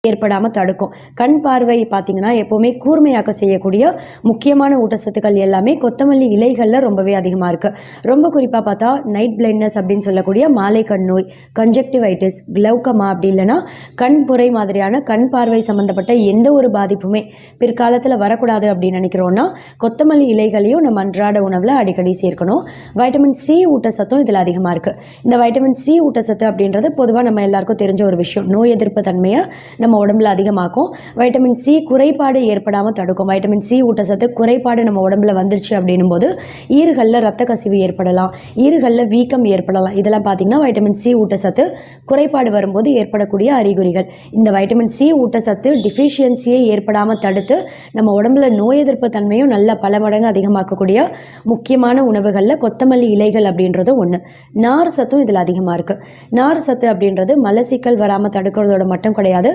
ஏற்படாமல் தடுக்கும். கண் பார்வை பார்த்தீங்கன்னா எப்போவுமே கூர்மையாக்க செய்யக்கூடிய முக்கியமான ஊட்டச்சத்துக்கள் எல்லாமே கொத்தமல்லி இலைகளில் ரொம்பவே அதிகமாக இருக்குது. ரொம்ப குறிப்பாக பார்த்தா நைட் பிளைண்ட்னஸ் அப்படின்னு சொல்லக்கூடிய மாலை கண் நோய், கன்ஜெக்டிவைட்டிஸ், கிளவுகமா அப்படி இல்லைன்னா கண் புரை மாதிரியான கண் பார்வை சம்மந்தப்பட்ட எந்த ஒரு பாதிப்புமே பிற்காலத்தில் வரக்கூடாது அப்படின்னு நினைக்கிறோன்னா கொத்தமல்லி இலைகளையும் நம்ம அன்றாட உணவில் அடிக்கடி சேர்க்கணும். வைட்டமின் சி ஊட்டச்சத்தும் இதில் அதிகமாக இருக்குது. இந்த வைட்டமின் சி ஊட்டச்சத்து அப்படின்றது பொதுவாக நம்ம எல்லாருக்கும் தெரிஞ்ச ஒரு விஷயம். நோய் எதிர்ப்பு தன்மையை நம்ம உடம்புல அதிகமாக்கும். வைட்டமின் சி குறைபாடு ஏற்படாமல் தடுக்கும். வைட்டமின் சி ஊட்டச்சத்து குறைபாடு நம்ம உடம்புல வந்துருச்சு அப்படின்னும் போது ஈறுகளில் ரத்த கசிவு ஏற்படலாம், ஈறுகளில் வீக்கம் ஏற்படலாம். இதெல்லாம் பார்த்தீங்கன்னா வைட்டமின் சி ஊட்டச்சத்து குறைபாடு வரும்போது ஏற்படக்கூடிய அறிகுறிகள். இந்த வைட்டமின் சி ஊட்டச்சத்து டிஃபிஷியன்சியை ஏற்படாமல் தடுத்து நம்ம உடம்புல நோய் எதிர்ப்பு தன்மையும் நல்ல பல மடங்கு அதிகமாக்கக்கூடிய முக்கியமான உணவுகளில் கொத்தமல்லி இலைகள் அப்படின்றது ஒன்று. நார் சத்தும் இதில் அதிகமாக இருக்குது. நார் சத்து அப்படின்றது மலசிக்கல் வராமல் தடுக்கிறதோட மட்டும் கிடையாது,